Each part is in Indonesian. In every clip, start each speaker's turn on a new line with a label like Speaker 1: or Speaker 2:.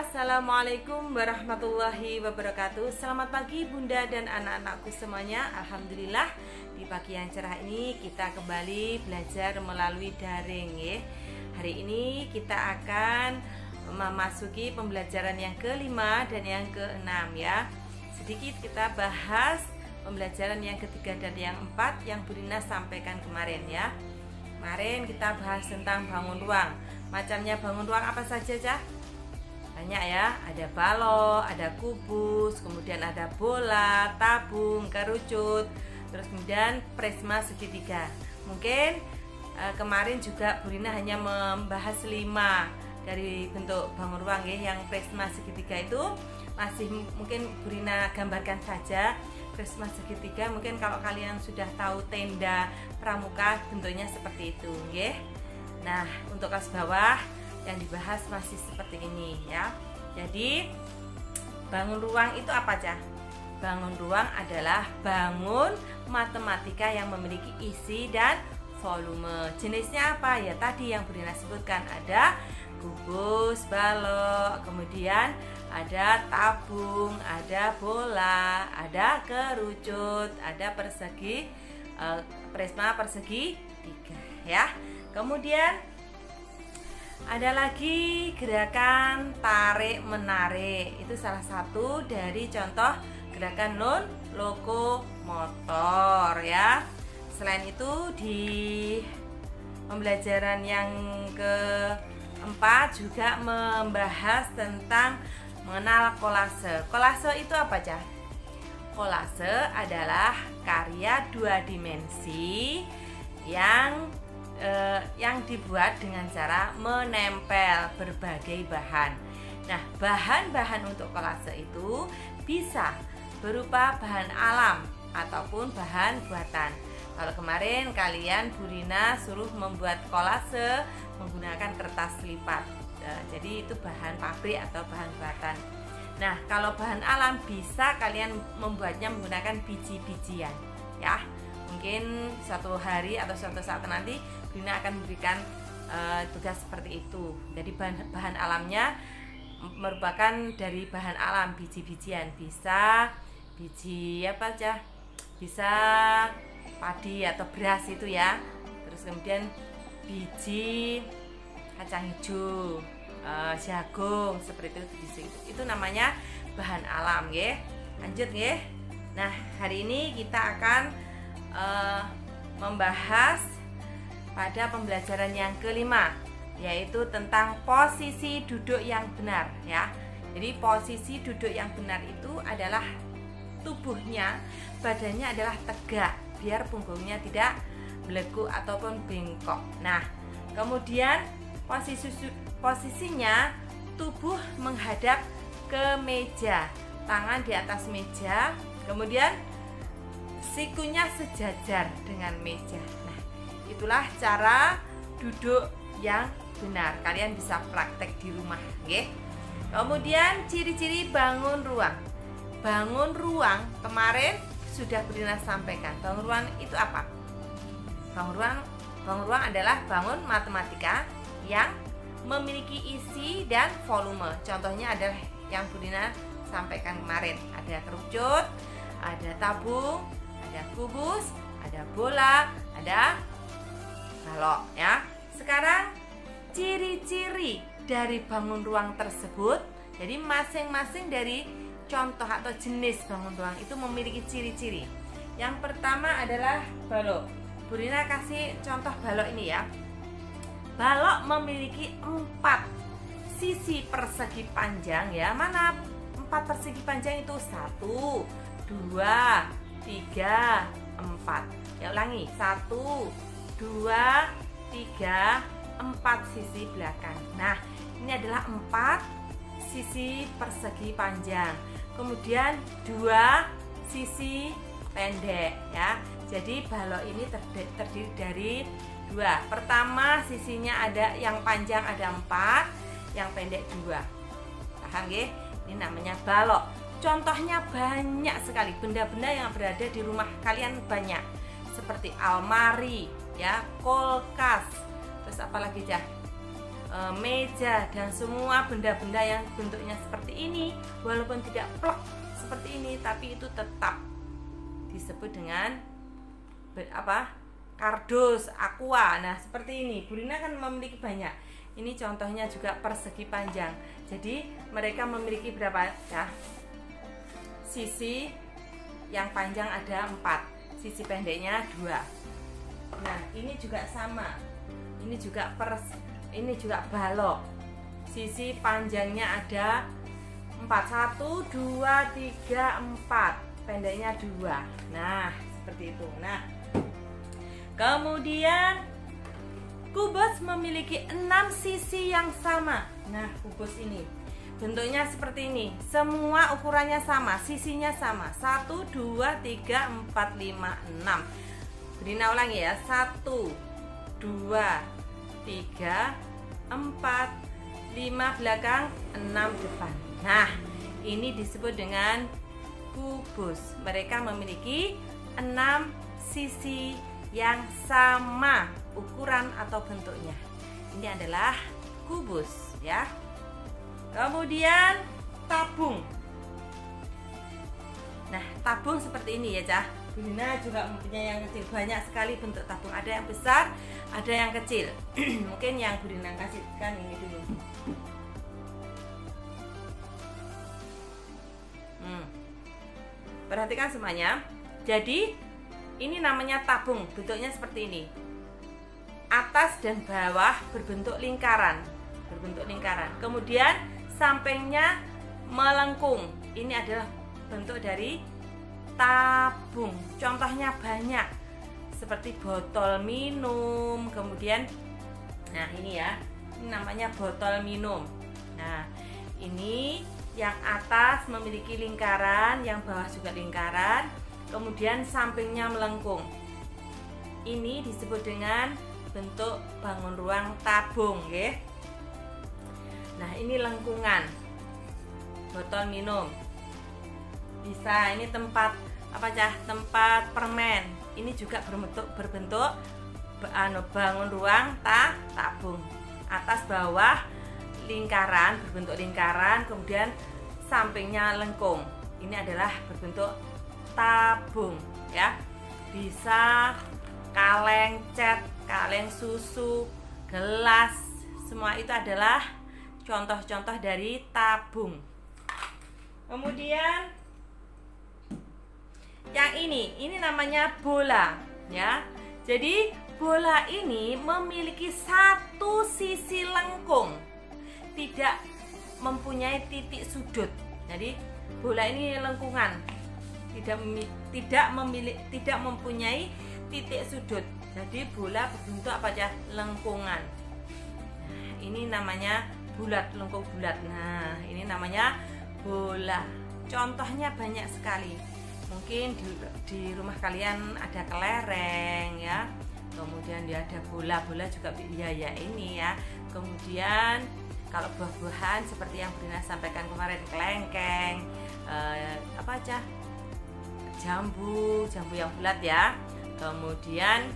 Speaker 1: Assalamualaikum warahmatullahi wabarakatuh. Selamat pagi Bunda dan anak-anakku semuanya. Alhamdulillah di pagi yang cerah ini kita kembali belajar melalui daring ya. Hari ini kita akan memasuki pembelajaran yang kelima dan yang keenam ya. Sedikit kita bahas pembelajaran yang ketiga dan yang empat yang Bu Rina sampaikan kemarin ya. Kemarin kita bahas tentang bangun ruang. Macamnya bangun ruang apa saja, Cah? Banyak ya, ada balok, ada kubus, kemudian ada bola, tabung, kerucut, terus kemudian prisma segitiga. Mungkin kemarin juga Bu Rina hanya membahas 5 dari bentuk bangun ruang ya. Yang prisma segitiga itu masih mungkin Bu Rina gambarkan saja. Prisma segitiga mungkin kalau kalian sudah tahu tenda pramuka bentuknya seperti itu ya. Nah, untuk kelas bawah yang dibahas masih seperti ini ya. Jadi bangun ruang itu apa aja? Bangun ruang adalah bangun matematika yang memiliki isi dan volume. Jenisnya apa? Ya tadi yang Bu Rina sebutkan, ada kubus, balok, kemudian ada tabung, ada bola, ada kerucut, ada persegi, prisma persegi 3 ya. Kemudian ada lagi gerakan tarik menarik. Itu salah satu dari contoh gerakan non lokomotor ya. Selain itu di pembelajaran yang keempat juga membahas tentang mengenal kolase. Kolase itu apa, Cah? Kolase adalah karya 2 dimensi yang dibuat dengan cara menempel berbagai bahan. Nah, bahan-bahan untuk kolase itu bisa berupa bahan alam ataupun bahan buatan. Kalau kemarin kalian Bu Rina suruh membuat kolase menggunakan kertas lipat. Jadi itu bahan pabrik atau bahan buatan. Nah, kalau bahan alam bisa kalian membuatnya menggunakan biji-bijian ya. Mungkin suatu hari atau suatu saat nanti Rina akan memberikan tugas seperti itu. Jadi bahan alamnya merupakan dari bahan alam, biji-bijian. Bisa biji apa aja? Bisa padi atau beras itu ya. Terus kemudian biji kacang hijau, jagung seperti itu. Itu namanya bahan alam ya. Lanjut ya. Nah, hari ini kita akan membahas pada pembelajaran yang kelima, yaitu tentang posisi duduk yang benar ya. Jadi posisi duduk yang benar itu adalah tubuhnya, badannya adalah tegak biar punggungnya tidak belekuk ataupun bengkok. Nah, kemudian posisinya tubuh menghadap ke meja, tangan di atas meja, kemudian sikunya sejajar dengan meja. Nah, itulah cara duduk yang benar. Kalian bisa praktek di rumah, nggih. Kemudian ciri-ciri bangun ruang. Bangun ruang kemarin sudah Bu Rina sampaikan. Bangun ruang itu apa? Bangun ruang adalah bangun matematika yang memiliki isi dan volume. Contohnya adalah yang Bu Rina sampaikan kemarin. Ada kerucut, ada tabung, ada kubus, ada bola, ada balok ya. Sekarang ciri-ciri dari bangun ruang tersebut. Jadi masing-masing dari contoh atau jenis bangun ruang itu memiliki ciri-ciri. Yang pertama adalah balok. Bu Rina kasih contoh balok ini ya. Balok memiliki 4 sisi persegi panjang ya. Mana 4 persegi panjang itu? 1, 2, 3, 4. Ya ulangi. 1, 2, 3, 4 sisi belakang. Nah, ini adalah 4 sisi persegi panjang. Kemudian 2 sisi pendek ya. Jadi balok ini terdiri dari 2. Pertama sisinya ada yang panjang ada 4, yang pendek 2. Paham nggih? Ini namanya balok. Contohnya banyak sekali, benda-benda yang berada di rumah kalian banyak, seperti almari, ya, kulkas, terus apa lagi, Jah? meja dan semua benda-benda yang bentuknya seperti ini, walaupun tidak plek seperti ini, tapi itu tetap disebut dengan kardus, aqua. Nah seperti ini, Bu Rina kan memiliki banyak. Ini contohnya juga persegi panjang. Jadi mereka memiliki berapa ya? Sisi yang panjang ada 4, sisi pendeknya 2. Nah ini juga sama, ini juga balok. Sisi panjangnya ada 4, 1, 2, 3, 4, pendeknya 2. Nah seperti itu. Nah kemudian kubus memiliki 6 sisi yang sama. Nah kubus ini bentuknya seperti ini, semua ukurannya sama, sisinya sama, 1, 2, 3, 4, 5, 6. Rina ulangi ya, 1, 2, 3, 4, 5 belakang, 6 depan. Nah ini disebut dengan kubus. Mereka memiliki 6 sisi yang sama ukuran atau bentuknya. Ini adalah kubus ya. Kemudian tabung. Nah tabung seperti ini ya Cah. Bu Rina juga mempunyai yang kecil. Banyak sekali bentuk tabung. Ada yang besar, ada yang kecil. Mungkin yang Bu Rina kasihkan ini dulu. Perhatikan semuanya. Jadi ini namanya tabung. Bentuknya seperti ini. Atas dan bawah berbentuk lingkaran. Kemudian sampingnya melengkung. Ini adalah bentuk dari tabung. Contohnya banyak, seperti botol minum. Kemudian, nah ini ya, ini namanya botol minum. Nah ini yang atas memiliki lingkaran, yang bawah juga lingkaran. Kemudian sampingnya melengkung. Ini disebut dengan bentuk bangun ruang tabung, ya. Nah ini lengkungan botol minum. Bisa ini tempat tempat permen. Ini juga berbentuk bangun ruang tabung. Atas bawah lingkaran, berbentuk lingkaran, kemudian sampingnya lengkung. Ini adalah berbentuk tabung ya. Bisa kaleng cat, kaleng susu, gelas, semua itu adalah contoh-contoh dari tabung. Kemudian yang ini namanya bola ya. Jadi bola ini memiliki satu sisi lengkung, tidak mempunyai titik sudut. Jadi bola ini lengkungan, tidak mempunyai titik sudut. Jadi bola berbentuk lengkungan. Nah, ini namanya bulat, lengkung bulat. Nah, ini namanya bola. Contohnya banyak sekali. Mungkin di rumah kalian ada kelereng ya. Kemudian dia ada bola-bola juga ya ini ya. Kemudian kalau buah-buahan seperti yang Brina sampaikan kemarin, kelengkeng, jambu yang bulat ya. Kemudian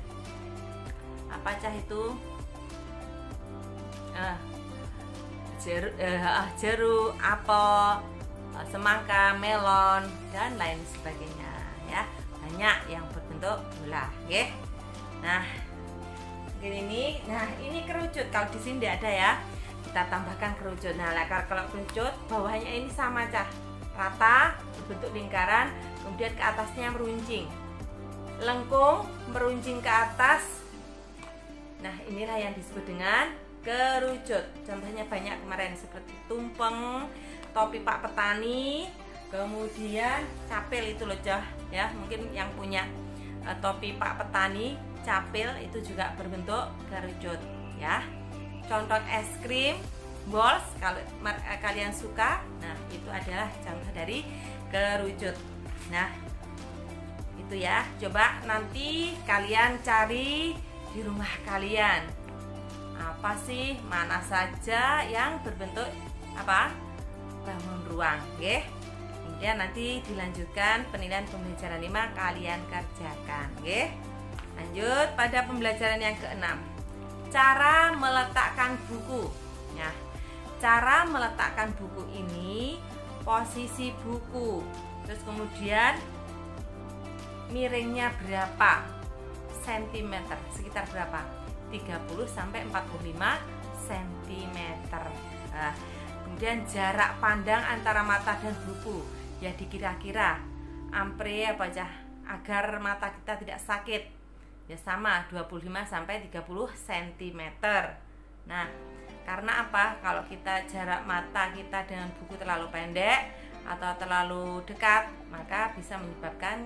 Speaker 1: jeruk, apel, semangka, melon dan lain sebagainya ya. Banyak yang berbentuk bola, oke. Nah, ini kerucut. Kalau di sini tidak ada ya, kita tambahkan kerucut. Nah, kalau kerucut bawahnya ini sama rata, berbentuk lingkaran, kemudian ke atasnya meruncing, lengkung, meruncing ke atas. Nah, inilah yang disebut dengan kerucut. Contohnya banyak kemarin seperti tumpeng, topi Pak Petani, kemudian capil itu loh ya. Mungkin yang punya topi Pak Petani, capil itu juga berbentuk kerucut ya. Contoh es krim, balls kalau kalian suka. Nah, itu adalah contoh dari kerucut. Nah, itu ya. Coba nanti kalian cari di rumah kalian. Apa sih, mana saja yang berbentuk bangun ruang, oke? Kemudian nanti dilanjutkan penilaian pembelajaran 5 kalian kerjakan, oke? Lanjut pada pembelajaran yang ke-6. Cara meletakkan buku. Nah, cara meletakkan buku ini, posisi buku, terus kemudian miringnya berapa sentimeter, sekitar berapa? 30 sampai 45 cm. Nah, kemudian jarak pandang antara mata dan buku, ya dikira-kira ampere apa aja agar mata kita tidak sakit. Ya sama 25 sampai 30 cm. Nah, karena apa? Kalau kita jarak mata kita dengan buku terlalu pendek atau terlalu dekat, maka bisa menyebabkan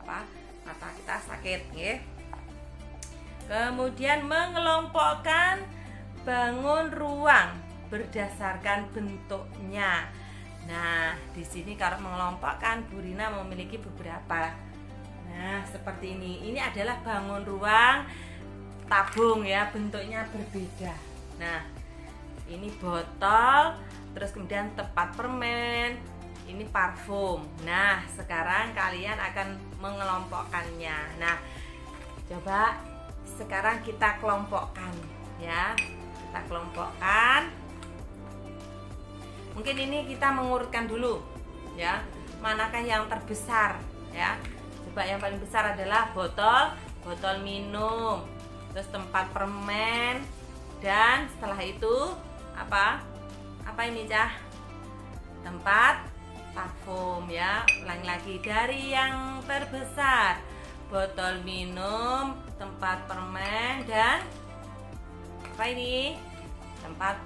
Speaker 1: apa? Mata kita sakit, ya. Kemudian mengelompokkan bangun ruang berdasarkan bentuknya. Nah, di sini kalau mengelompokkan, Bu Rina memiliki beberapa. Nah, seperti ini. Ini adalah bangun ruang tabung, ya, bentuknya berbeda. Nah, ini botol, terus kemudian tempat permen, ini parfum. Nah, sekarang kalian akan mengelompokkannya. Nah, coba sekarang kita kelompokkan, ya. Kita kelompokkan. Mungkin ini kita mengurutkan dulu, ya. Manakah yang terbesar, ya? Coba yang paling besar adalah botol minum, terus tempat permen, dan setelah itu apa ini, Cah? Tempat parfum, ya. Ulangi lagi, dari yang terbesar, botol minum, tempat permen, dan apa ini? Tempat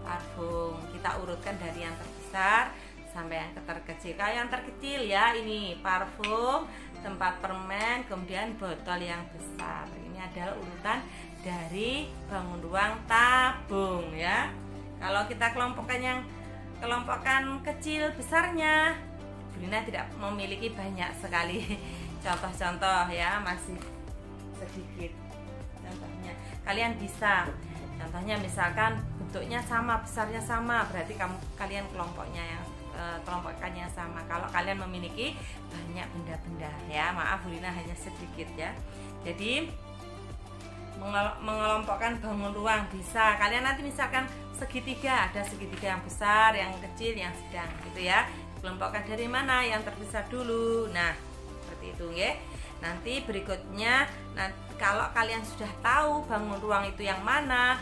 Speaker 1: parfum. Kita urutkan dari yang terbesar sampai yang terkecil. Kalau yang terkecil, ya, ini parfum, tempat permen, kemudian botol yang besar. Ini adalah urutan dari bangun ruang tabung, ya. Kalau kita kelompokkan kecil besarnya, Bu Rina tidak memiliki banyak sekali contoh-contoh, ya, masih sedikit contohnya. Kalian bisa contohnya, misalkan bentuknya sama, besarnya sama, berarti kalian kelompokkannya sama. Kalau kalian memiliki banyak benda-benda, ya, maaf Bu Rina hanya sedikit, ya. Jadi mengelompokkan bangun ruang bisa. Kalian nanti misalkan segitiga, ada segitiga yang besar, yang kecil, yang sedang, gitu, ya. Kelompokkan dari mana? Yang terbesar dulu. Nah, seperti itu, ya. Nanti berikutnya, kalau kalian sudah tahu bangun ruang itu yang mana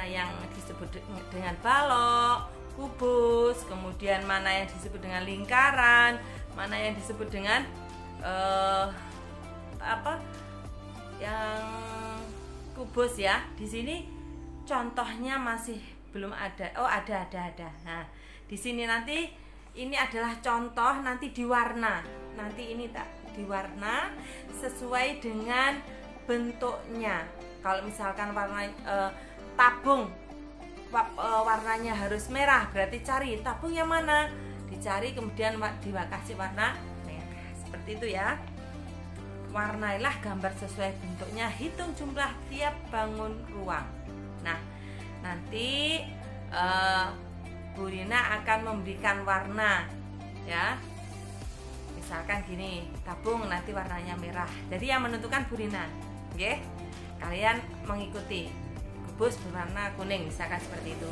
Speaker 1: yang disebut dengan balok, kubus, kemudian mana yang disebut dengan lingkaran, mana yang disebut dengan yang kubus, ya. Di sini contohnya masih belum ada. Oh, ada. Nah, di sini nanti ini adalah contoh, nanti diwarna. Nanti ini diwarna sesuai dengan bentuknya. Kalau misalkan warna tabung warnanya harus merah, berarti cari tabung yang mana, dicari kemudian dikasih warna merah, seperti itu, ya. Warnailah gambar sesuai bentuknya, hitung jumlah tiap bangun ruang. Nah, nanti Bu Rina akan memberikan warna, ya. Misalkan gini, tabung nanti warnanya merah. Jadi yang menentukan Bu Rina, oke? Kalian mengikuti. Kubus berwarna kuning, misalkan seperti itu.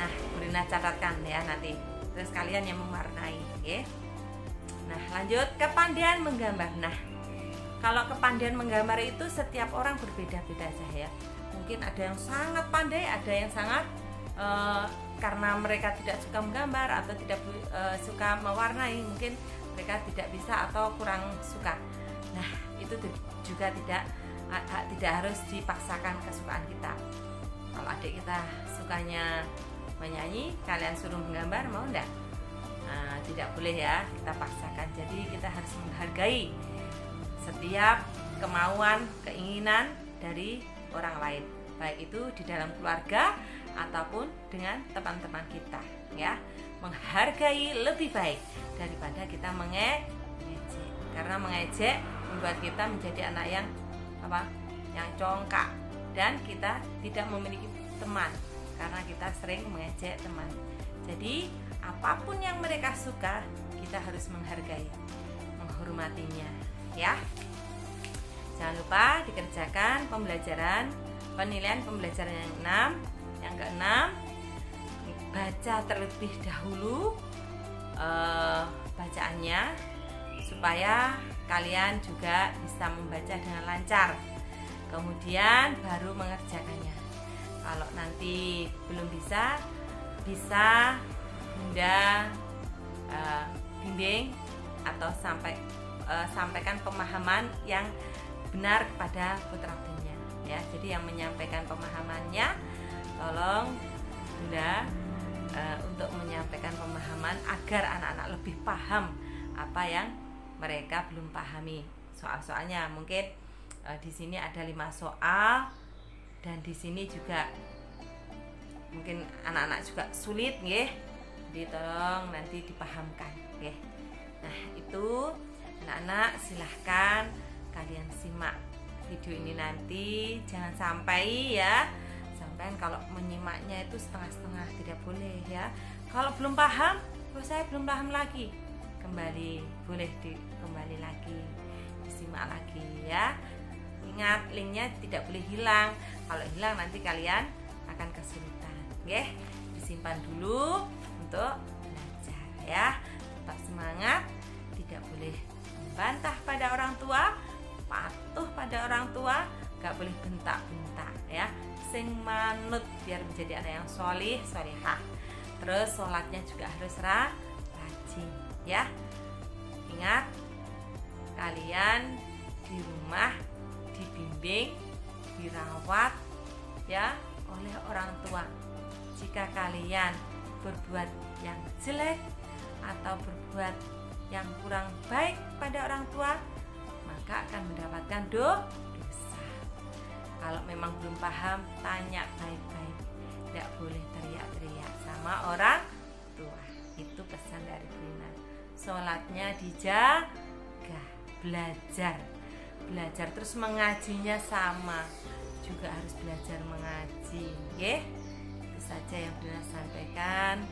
Speaker 1: Nah, Bu Rina catatkan, ya, nanti. Terus kalian yang mewarnai, oke? Nah, lanjut kepandaian menggambar. Nah, kalau kepandaian menggambar itu setiap orang berbeda-beda saja, ya. Mungkin ada yang sangat pandai, ada yang sangat karena mereka tidak suka menggambar atau tidak suka mewarnai, mungkin mereka tidak bisa atau kurang suka. Nah, itu juga tidak harus dipaksakan kesukaan kita. Kalau adik kita sukanya menyanyi, kalian suruh menggambar, mau enggak? Nah, tidak boleh, ya, kita paksakan. Jadi kita harus menghargai setiap kemauan, keinginan dari orang lain, baik itu di dalam keluarga ataupun dengan teman-teman kita, ya. Menghargai lebih baik daripada kita mengejek, karena mengejek membuat kita menjadi anak yang congkak, dan kita tidak memiliki teman karena kita sering mengejek teman. Jadi apapun yang mereka suka, kita harus menghargai, menghormatinya, ya. Jangan lupa dikerjakan penilaian pembelajaran yang ke-6. baca terlebih dahulu bacaannya, supaya kalian juga bisa membaca dengan lancar. Kemudian baru mengerjakannya. Kalau nanti belum bisa Bunda bimbing atau sampaikan pemahaman yang benar kepada putra-putrinya ya. Jadi yang menyampaikan pemahamannya tolong Bunda untuk menyampaikan pemahaman agar anak-anak lebih paham apa yang mereka belum pahami. Soal-soalnya mungkin di sini ada 5 soal, dan di sini juga mungkin anak-anak juga sulit nggih. Jadi tolong nanti dipahamkan nggih. Nah, itu anak-anak silahkan kalian simak video ini nanti, jangan sampai ya. Sampai kalau menyimaknya itu setengah-setengah, tidak boleh ya. Kalau belum paham, saya belum paham lagi, boleh kembali lagi, disimak lagi ya. Ingat, linknya tidak boleh hilang. Kalau hilang nanti kalian akan kesulitan. Oke, disimpan dulu untuk belajar ya. Tetap semangat, tidak boleh membantah pada orang tua, patuh pada orang tua, gak boleh bentak-bentak ya. Sing manut biar menjadi anak yang sholih, sholihah. Terus sholatnya juga harus rajin ya. Ingat, kalian di rumah dibimbing, dirawat ya oleh orang tua. Jika kalian berbuat yang jelek atau berbuat yang kurang baik pada orang tua, maka akan mendapatkan dosa. Kalau memang belum paham, tanya baik-baik. Tidak boleh teriak-teriak sama orang tua. Itu pesan dari Brina. Sholatnya dijaga, belajar terus, mengajinya sama, juga harus belajar mengaji. Itu saja yang Brina sampaikan.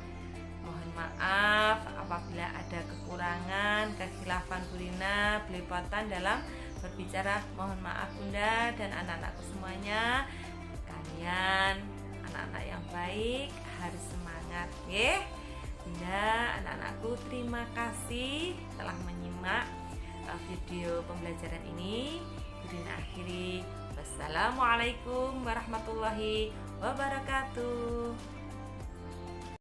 Speaker 1: Mohon maaf apabila ada kekurangan, kekhilafan Brina, belepotan dalam berbicara. Mohon maaf Bunda dan anak-anakku semuanya. Kalian anak-anak yang baik, harus semangat Bunda, anak-anakku terima kasih telah menyimak video pembelajaran ini. Bunda akhiri, wassalamualaikum warahmatullahi wabarakatuh.